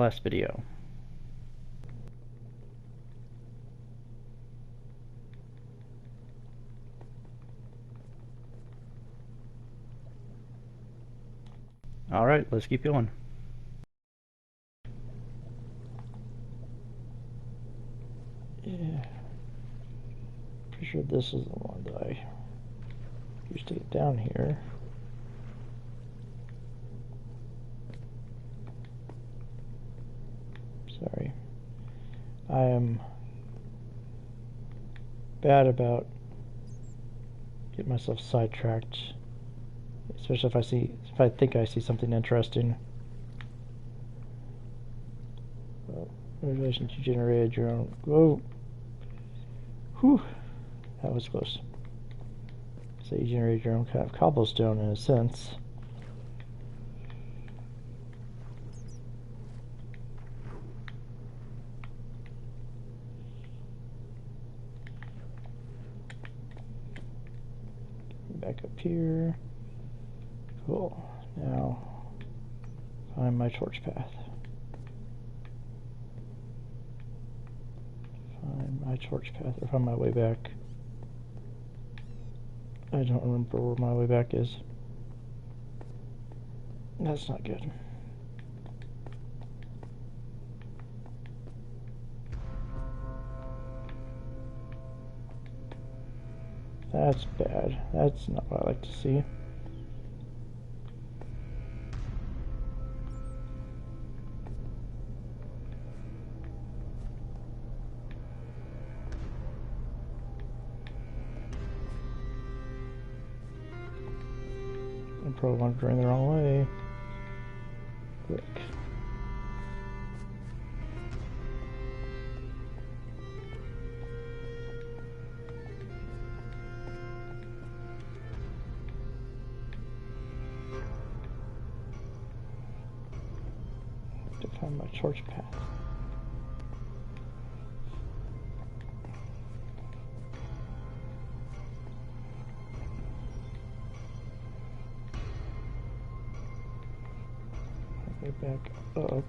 last video. Alright, let's keep going. Yeah. Pretty sure this is the one that I used to get down here. Sorry. I am bad about getting myself sidetracked. Especially if I think I see something interesting. Well, in relation to generated your own. Whoa. Whew. That was close. So you generated your own kind of cobblestone in a sense. Back up here. Cool. Now, find my torch path. Find my torch path, or find my way back. I don't remember where my way back is. That's not good. That's bad. That's not what I like to see. I probably want to drain the wrong way. Quick. To find my torch path. Back up.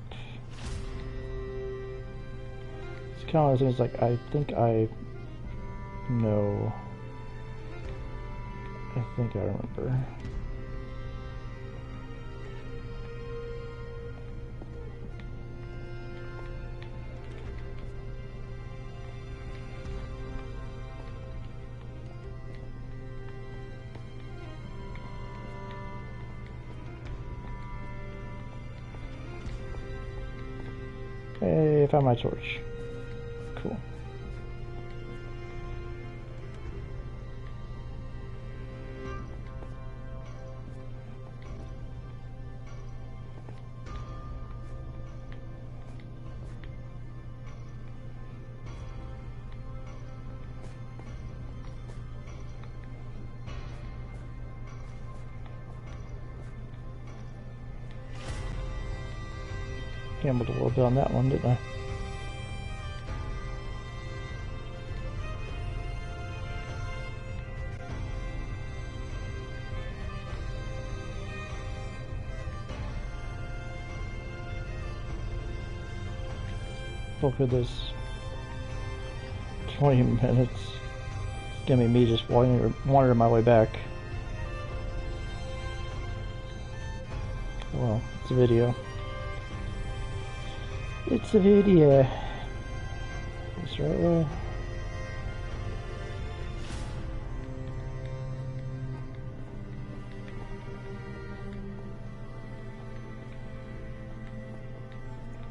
It's kind of one of those things like I think I know. I think I remember. Hey, I found my torch. Cool. Gambled a little bit on that one, didn't I? Look at this. 20 minutes. It's gonna be me just wandering my way back. Well, it's a video. It's a video. It's right there.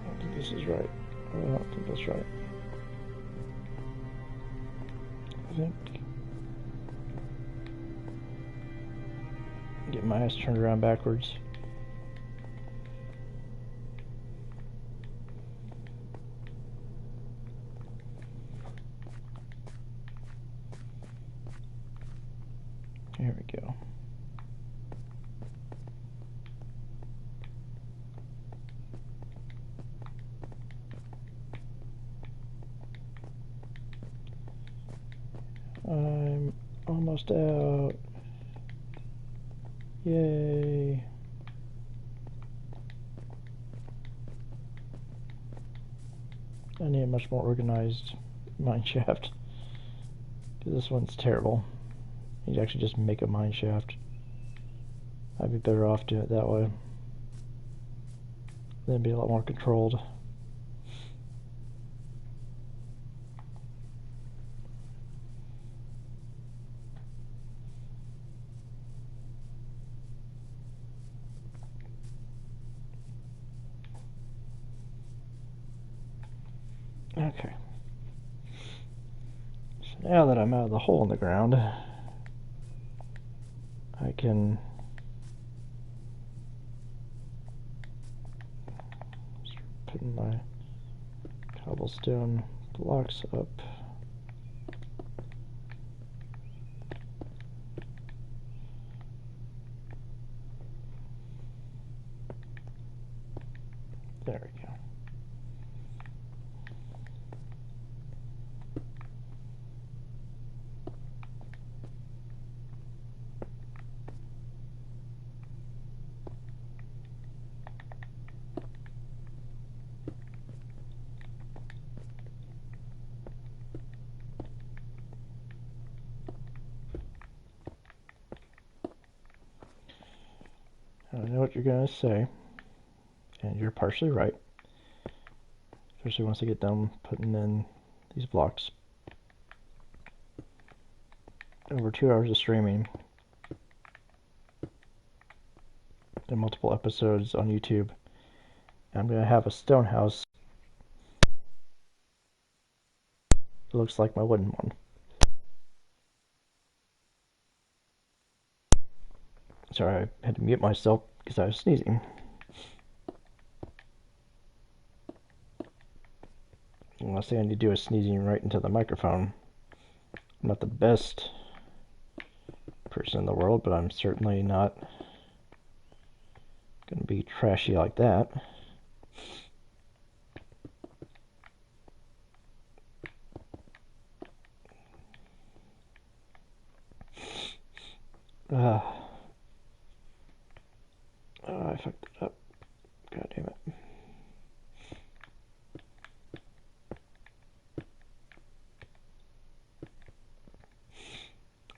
I don't think this is right. I don't think that's right. I think. Get my ass turned around backwards. Here we go. I'm almost out. Yay. need a much more organized mine shaft. Because this one's terrible. You need to actually just make a mine shaft. I'd be better off doing it that way. Then it'd be a lot more controlled. Okay. So now that I'm out of the hole in the ground, I can start putting my cobblestone blocks up. There we go. I know what you're going to say, and you're partially right. Especially once I get done putting in these blocks. Over 2 hours of streaming and multiple episodes on YouTube. I'm going to have a stone house that looks like my wooden one. Sorry, I had to mute myself because I was sneezing. The last thing I need to do is sneezing right into the microphone. I'm not the best person in the world, but I'm certainly not going to be trashy like that. I fucked it up. God damn it.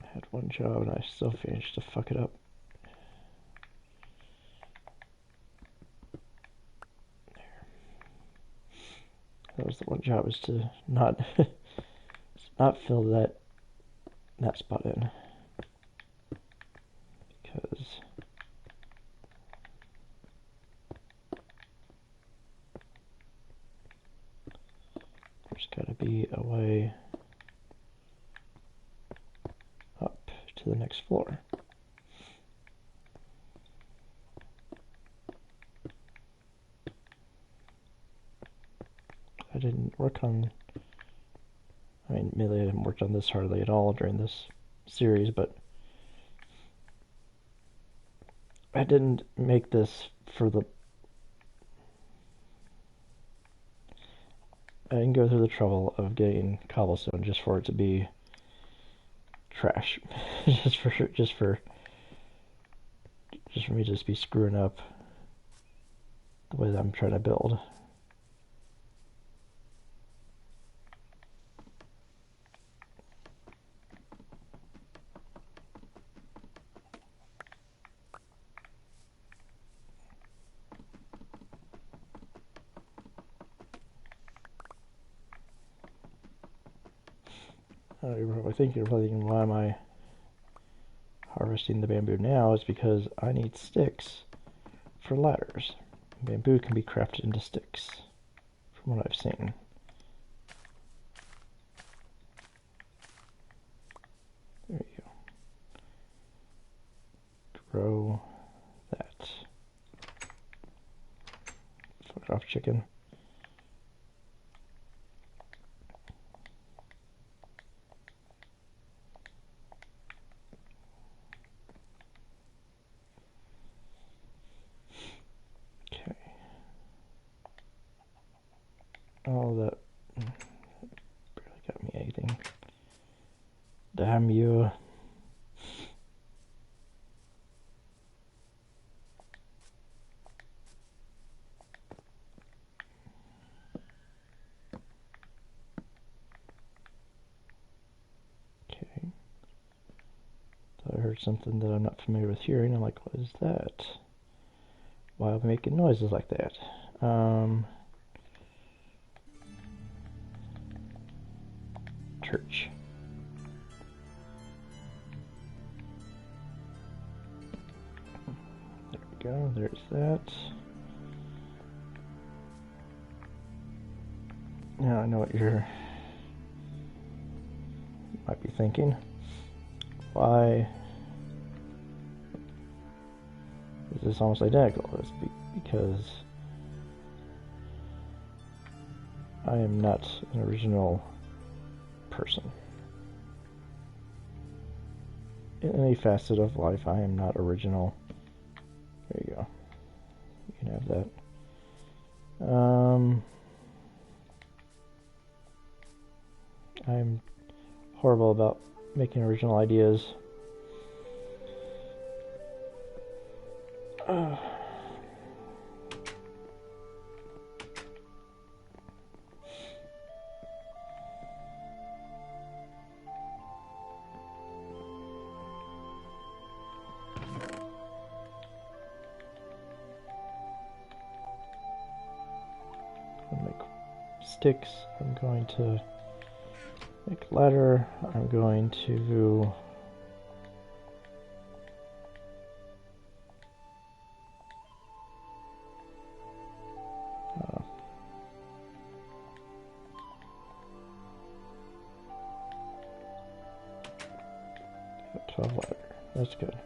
I had one job and I still finished to fuck it up. There. That was the one job, is to not fill that spot in. Because there's gotta be a way up to the next floor. I didn't work on, I mean, admittedly I haven't worked on this hardly at all during this series, but I didn't make this for the, I didn't go through the trouble of getting cobblestone just for it to be trash. just for me to just be screwing up the way that I'm trying to build. You're probably thinking, why am I harvesting the bamboo now? Is because I need sticks for ladders. Bamboo can be crafted into sticks, from what I've seen. There you go. Grow that. Fuck off, chicken. Okay. Oh, that barely got me anything. Damn you. heard something that I'm not familiar with hearing. I'm like, what is that? Why am I making noises like that? Church. There we go, there's that. Now I know what you might be thinking. Why is this almost identical? That's because I am not an original person. In any facet of life, I am not original. There you go. You can have that. I'm horrible about making original ideas. Make sticks. I'm going to make a ladder. I'm going to got 12 ladder. That's good.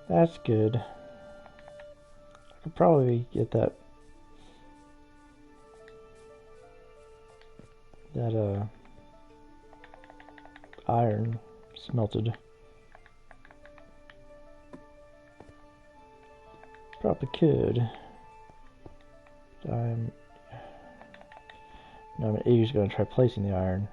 That's good. I could probably get that iron smelted. Probably could. I'm just going to try placing the iron.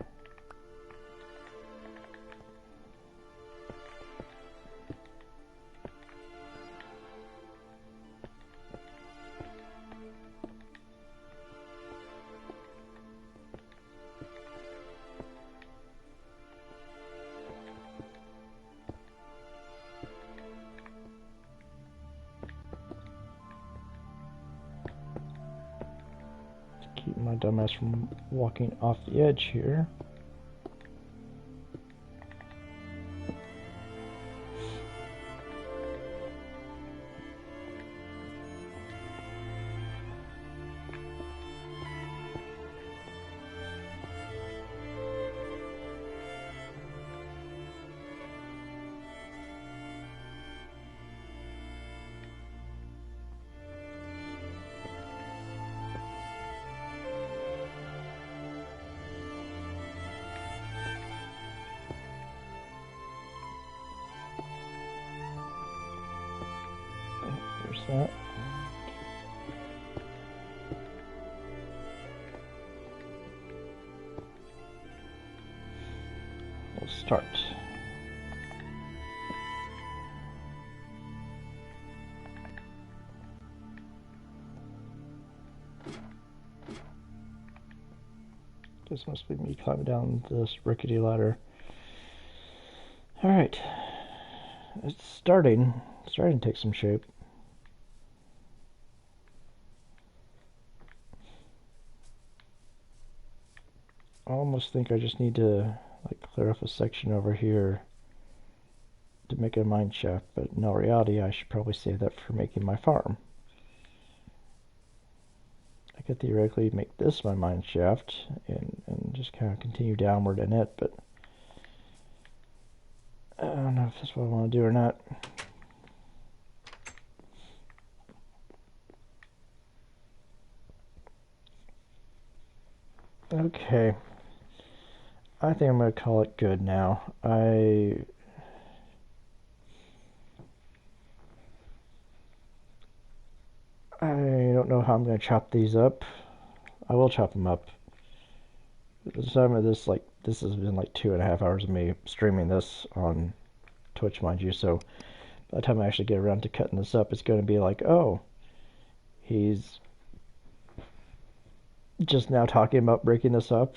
Keep my dumbass from walking off the edge here. That. We'll start. This must be me climbing down this rickety ladder. Alright. It's starting to take some shape. I almost think I just need to clear off a section over here to make a mine shaft, but in all reality I should probably save that for making my farm. I could theoretically make this my mine shaft and just kind of continue downward in it, but I don't know if that's what I want to do or not. Okay. I think I'm going to call it good now. I don't know how I'm going to chop these up. I will chop them up. The time of this, this has been 2.5 hours of me streaming this on Twitch, mind you, so by the time I actually get around to cutting this up, it's going to be oh, he's just now talking about breaking this up,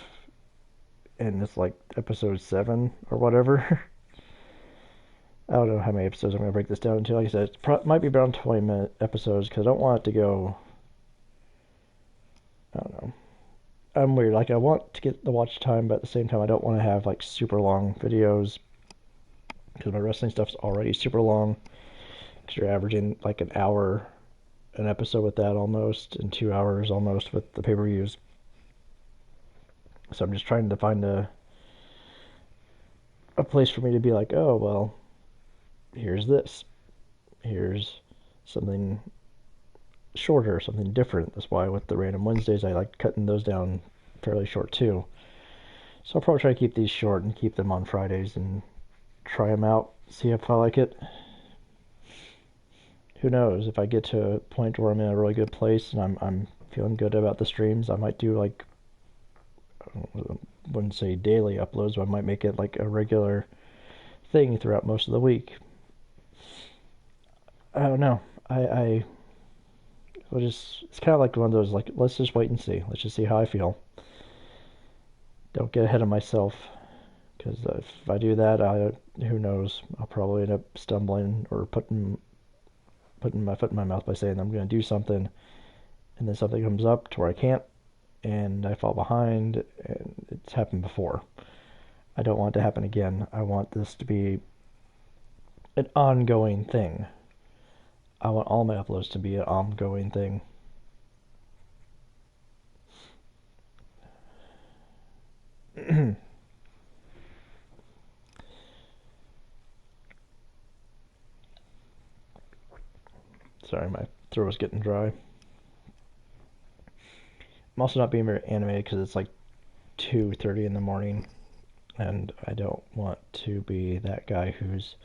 and it's episode 7 or whatever. I don't know how many episodes I'm going to break this down into. Like I said, it might be around 20-minute episodes because I don't want it to go. I don't know. I'm weird. Like I want to get the watch time, but at the same time, I don't want to have like super long videos because my wrestling stuff's already super long. Because you're averaging like an hour an episode with that almost, and 2 hours almost with the pay-per-views. So I'm just trying to find a place for me to be like, oh well, here's this, here's something shorter, something different. That's why with the random Wednesdays, I like cutting those down fairly short too. So I'll probably try to keep these short and keep them on Fridays and try them out, see if I like it. Who knows? If I get to a point where I'm in a really good place and I'm feeling good about the streams, I might do like, I wouldn't say daily uploads, but I might make it like a regular thing throughout most of the week. I don't know. I will just, it's kind of like one of those, like, let's just wait and see. Let's just see how I feel. Don't get ahead of myself, because if I do that, who knows? I'll probably end up stumbling or putting my foot in my mouth by saying I'm going to do something, and then something comes up to where I can't, and I fall behind, and it's happened before. I don't want it to happen again. I want this to be an ongoing thing. I want all my uploads to be an ongoing thing. Sorry, my throat was getting dry. I'm also not being very animated because it's like 2:30 in the morning, and I don't want to be that guy who's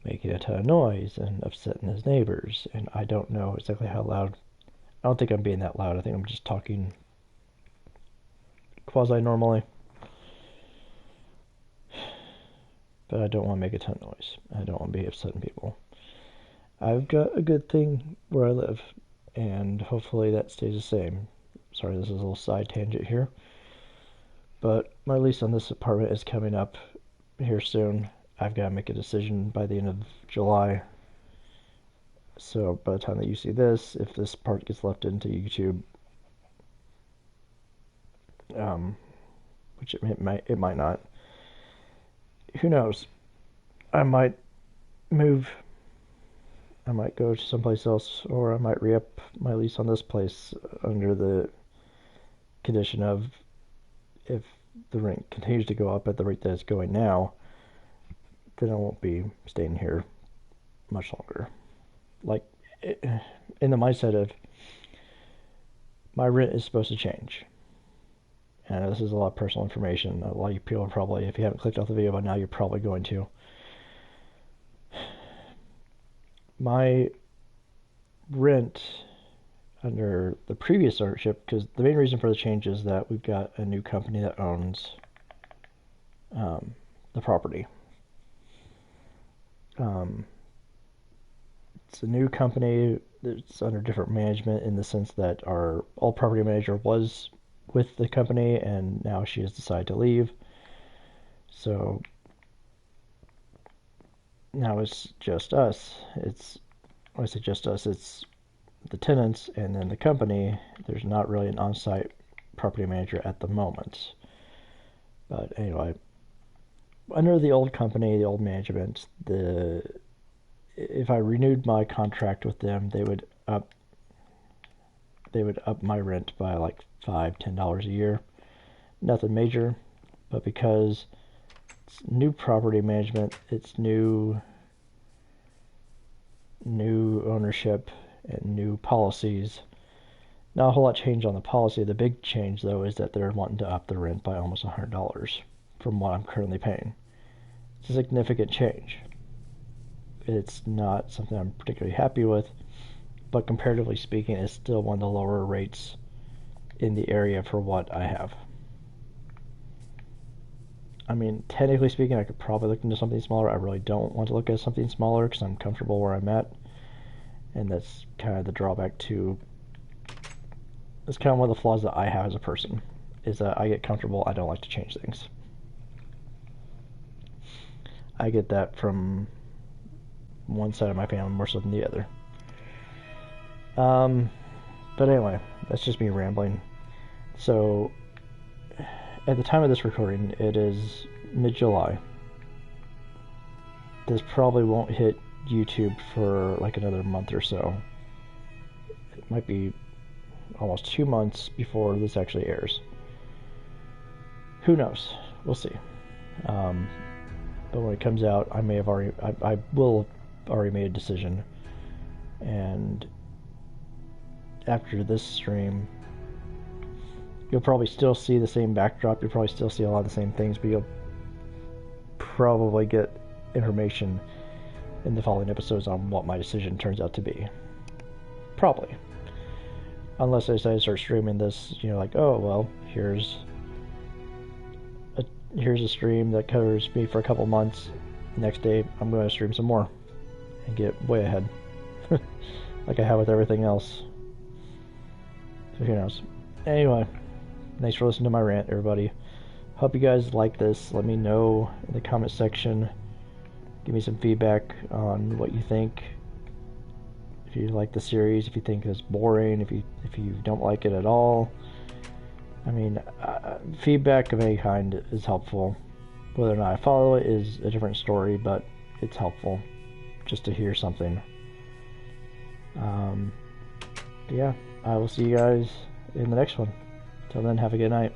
making a ton of noise and upsetting his neighbors. And I don't know exactly how loud. I don't think I'm being that loud. I think I'm just talking quasi normally. But I don't want to make a ton of noise. I don't want to be upsetting people. I've got a good thing where I live, and hopefully that stays the same. Sorry, this is a little side tangent here. But my lease on this apartment is coming up here soon. I've got to make a decision by the end of July. So by the time that you see this, if this part gets left into YouTube, which it might not. Who knows? I might move. I might go to someplace else, or I might re-up my lease on this place under the condition of if the rent continues to go up at the rate that it's going now, then I won't be staying here much longer. Like, in the mindset of my rent is supposed to change. And this is a lot of personal information. A lot of you people probably, if you haven't clicked off the video by now, you're probably going to. My rent under the previous ownership, because the main reason for the change is that we've got a new company that owns the property. It's a new company. It's under different management in the sense that our old property manager was with the company, and now she has decided to leave. So now it's just us. When I say just us, it's the tenants and then the company. There's not really an on-site property manager at the moment. But anyway, under the old company, the old management, if I renewed my contract with them, they would up my rent by like $5-10 a year. Nothing major, but because it's new property management, it's new ownership and new policies. Not a whole lot change on the policy. The big change though is that they're wanting to up the rent by almost $100 from what I'm currently paying. It's a significant change. It's not something I'm particularly happy with, but comparatively speaking, it's still one of the lower rates in the area for what I have. I mean, technically speaking, I could probably look into something smaller. I really don't want to look at something smaller because I'm comfortable where I'm at. And that's kind of the drawback to... It's kind of one of the flaws that I have as a person, is that I get comfortable. I don't like to change things. I get that from one side of my family more so than the other. But anyway, that's just me rambling. So, at the time of this recording, it is mid-July. This probably won't hit YouTube for like another month or so. It might be almost 2 months before this actually airs. Who knows? We'll see. But when it comes out, I will have already made a decision. And after this stream, you'll probably still see the same backdrop. You'll probably still see a lot of the same things, but you'll probably get information in the following episodes on what my decision turns out to be. Probably. Unless I decide to start streaming this, like, oh, well, here's a stream that covers me for a couple months. Next day, I'm going to stream some more and get way ahead. Like I have with everything else. So who knows? Anyway, thanks for listening to my rant, everybody. Hope you guys like this. Let me know in the comment section. Give me some feedback on what you think. If you like the series, if you think it's boring, if you don't like it at all. I mean, feedback of any kind is helpful. Whether or not I follow it is a different story, but it's helpful just to hear something. Yeah, I will see you guys in the next one. Till then, have a good night.